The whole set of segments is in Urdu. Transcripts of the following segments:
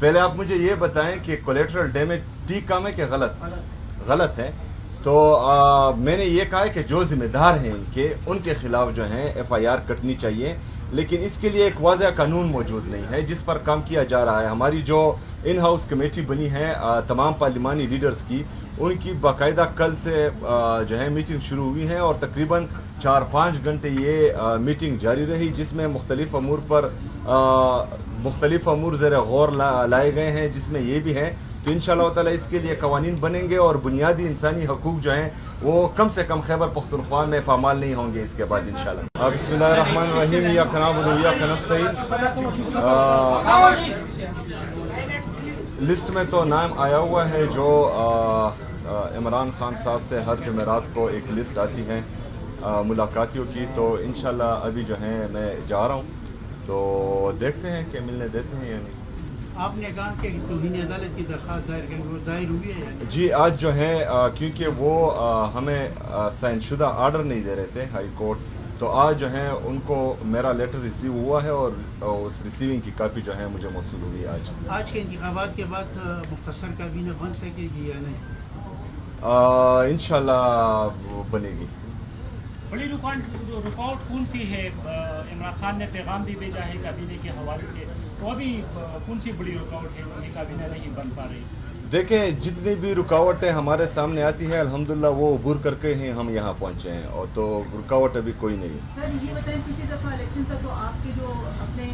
پہلے آپ مجھے یہ بتائیں کہ کولیٹرل ڈیمیج ٹھیک کام ہے کہ غلط ہے؟ تو میں نے یہ کہا ہے کہ جو ذمہ دار ہیں ان کے خلاف جو ہیں ایف آئی آر کٹنی چاہیے، لیکن اس کے لیے ایک واضح قانون موجود نہیں ہے جس پر کام کیا جا رہا ہے۔ ہماری جو ان ہاؤس کمیٹی بنی ہے تمام پارلیمانی لیڈرز کی، ان کی باقاعدہ کل سے جو ہے میٹنگ شروع ہوئی ہے اور تقریباً 4-5 گھنٹے یہ میٹنگ جاری رہی، جس میں مختلف امور پر مختلف امور زیر غور لائے گئے ہیں، جس میں یہ بھی ہے تو انشاءاللہ تعالی اس کے لیے قوانین بنیں گے اور بنیادی انسانی حقوق جو ہیں وہ کم سے کم خیبر پختونخوا میں پامال نہیں ہوں گے اس کے بعد انشاءاللہ۔ بسم اللہ الرحمن الرحیم، ایاک نعبد و ایاک نستعین۔ لسٹ میں تو نام آیا ہوا ہے جو عمران خان صاحب سے ہر جمعرات کو ایک لسٹ آتی ہے ملاقاتیوں کی، تو انشاءاللہ ابھی جو ہے میں جا رہا ہوں تو دیکھتے ہیں کہ ملنے دیتے ہیں یا نہیں۔ آپ نے کہا کہ توہین عدالت کی درخواست دائر ہوئی ہے؟ جی آج جو ہے کیونکہ وہ ہمیں سائن شدہ آرڈر نہیں دے رہے تھے ہائی کورٹ، تو آج جو ہے ان کو میرا لیٹر ریسیو ہوا ہے اور اس ریسیونگ کی کاپی جو ہے مجھے موصول ہوئی آج کے انتخابات کے بعد مختصر کابینہ بن سکے گی یا نہیں؟ انشاءاللہ بنے گی۔ بڑی رکاوٹ کون سی ہے؟ عمران خان نے پیغام بھی بھیجا ہے کابینہ کے حوالے سے، تو ابھی کون سی بڑی رکاوٹ ہے کہ کابینہ نہیں بن پا رہی؟ دیکھیں جتنی بھی رکاوٹیں ہمارے سامنے آتی ہیں الحمدللہ وہ عبور کر کے ہی ہم یہاں پہنچے ہیں، اور تو رکاوٹ ابھی کوئی نہیں ہے۔ سر یہ بتائیں پچھلی دفعہ الیکشن تھا تو آپ کے جو اپنے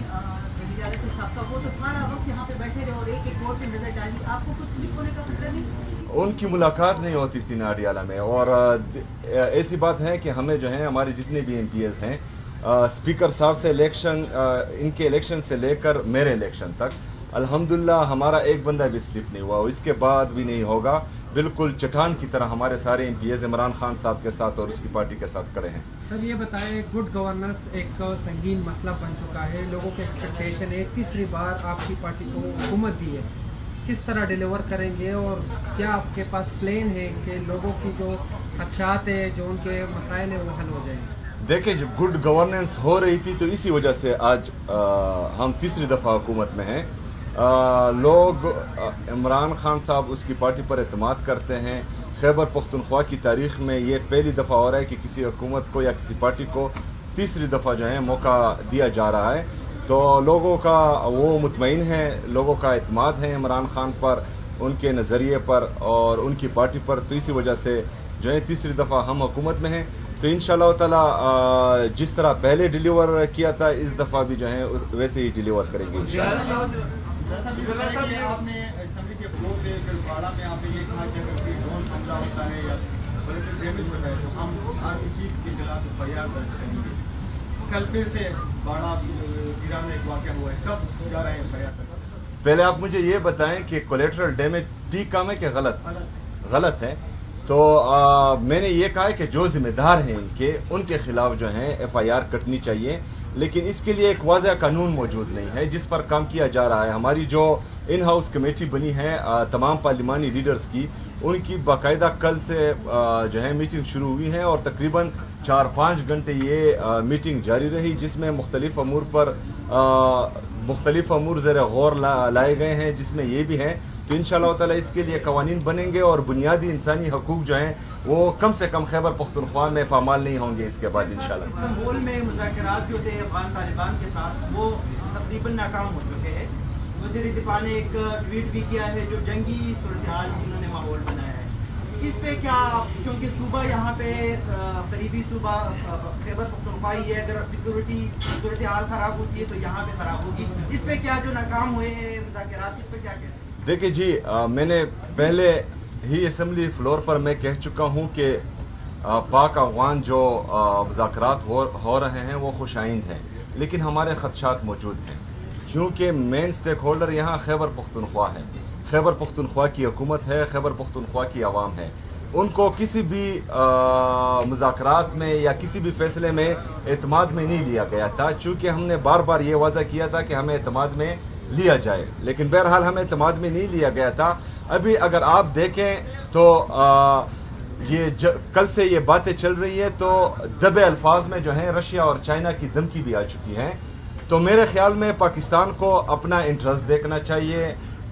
وزارت صاحب کا وہ تو سارا وقت یہاں پہ بیٹھے رہے اور ایک ووٹ پہ نظر ڈالی، آپ کو کچھ سلپ ہونے کا خطرہ نہیں؟ ان کی ملاقات نہیں ہوتی تھی ناڈیالہ میں، اور ایسی بات ہے کہ ہمیں جو ہے ہمارے جتنے بھی ایم پی ایز ہیں اسپیکر صاحب سے الیکشن ان کے الیکشن سے لے کر میرے الیکشن تک الحمدللہ ہمارا ایک بندہ بھی سلپ نہیں ہوا، اس کے بعد بھی نہیں ہوگا۔ بالکل چٹان کی طرح ہمارے سارے MPs Imran Khan صاحب کے ساتھ اور اس کی پارٹی کے ساتھ کھڑے ہیں۔ سر یہ بتائیں گڈ گورننس ایک سنگین مسئلہ بن چکا ہے، لوگوں کے ایکسپیکٹیشن ہے، تیسری بار آپ کی پارٹی کو حکومت دی ہے، کس طرح ڈیلیور کریں گے اور کیا آپ کے پاس پلان ہے کہ لوگوں کی جو خدشات ہیں جو ان کے مسائل ہیں وہ حل ہو جائیں؟ دیکھیں جو گڈ گورننس ہو رہی تھی تو اسی وجہ سے آج ہم تیسری دفعہ حکومت میں ہیں۔ لوگ عمران خان صاحب اس کی پارٹی پر اعتماد کرتے ہیں۔ خیبر پختونخوا کی تاریخ میں یہ پہلی دفعہ ہو رہا ہے کہ کسی حکومت کو یا کسی پارٹی کو تیسری دفعہ جو ہے موقع دیا جا رہا ہے، تو لوگوں کا وہ مطمئن ہے، لوگوں کا اعتماد ہے عمران خان پر، ان کے نظریے پر اور ان کی پارٹی پر، تو اسی وجہ سے جو ہے تیسری دفعہ ہم حکومت میں ہیں۔ تو انشاءاللہ تعالی جس طرح پہلے ڈیلیور کیا تھا اس دفعہ بھی جو ہے ویسے ہی ڈیلیور کریں گے انشاءاللہ۔ آپ نے اسمبلی کے فلور پہ باڑہ میں آپ نے یہ کہا کہ اگر کوئی ڈرون حملہ ہوتا ہے یا کولیٹرل ڈیمیج ہوتا ہے تو ہم آرمی چیف کے خلاف FIR درج کریں گے۔ کل پھر سے باڑہ گرا میں ایک واقعہ ہوا ہے، کب جا رہے ہیں FIR کرنا؟ پہلے آپ مجھے یہ بتائیں کہ کولیٹرل ڈیمیج ٹھیک کام ہے کہ غلط ہے؟ تو میں نے یہ کہا ہے کہ جو ذمہ دار ہیں ان کے خلاف جو ہیں ایف آئی آر کٹنی چاہیے، لیکن اس کے لیے ایک واضح قانون موجود نہیں ہے جس پر کام کیا جا رہا ہے۔ ہماری جو ان ہاؤس کمیٹی بنی ہے تمام پارلیمانی لیڈرز کی، ان کی باقاعدہ کل سے جو ہے میٹنگ شروع ہوئی ہے اور تقریباً 4-5 گھنٹے یہ میٹنگ جاری رہی، جس میں مختلف امور پر مختلف امور زیر غور لائے گئے ہیں، جس میں یہ بھی ہے تو انشاءاللہ تعالی اس کے لیے قوانین بنیں گے اور بنیادی انسانی حقوق جو ہیں وہ کم سے کم خیبر پختونخوا میں پامال نہیں ہوں گے اس کے بعد انشاءاللہ۔ استنبول میں مذاکرات جو تھے افغان طالبان کے ساتھ وہ تقریباً ناکام ہو چکے ہیں۔ وزیر دفاع نے ایک ٹویٹ بھی کیا ہے جو جنگی صورتحال سے انہوں نے ماحول بنایا ہے، اس پہ کیا، کیونکہ صوبہ یہاں پہ قریبی صوبہ خیبر پختونخوا ہی ہے، اگر صورتحال خراب ہوتی ہے تو یہاں پہ خراب ہوگی، اس پہ کیا جو ناکام ہوئے ہیں مذاکرات اس پہ کیا کہتے ہیں؟ دیکھیں جی میں نے پہلے ہی اسمبلی فلور پر میں کہہ چکا ہوں کہ پاک افغان جو مذاکرات ہو رہے ہیں وہ خوش آئند ہیں، لیکن ہمارے خدشات موجود ہیں کیونکہ مین سٹیک ہولڈر یہاں خیبر پختونخوا ہے، خیبر پختونخوا کی حکومت ہے، خیبر پختونخوا کی عوام ہے۔ ان کو کسی بھی مذاکرات میں یا کسی بھی فیصلے میں اعتماد میں نہیں لیا گیا تھا، چونکہ ہم نے بار بار یہ واضح کیا تھا کہ ہمیں اعتماد میں لیا جائے، لیکن بہرحال ہمیں اعتماد میں نہیں لیا گیا تھا۔ ابھی اگر آپ دیکھیں تو یہ کل سے یہ باتیں چل رہی ہے تو دبے الفاظ میں جو ہیں رشیا اور چائنا کی دھمکی بھی آ چکی ہیں، تو میرے خیال میں پاکستان کو اپنا انٹرسٹ دیکھنا چاہیے،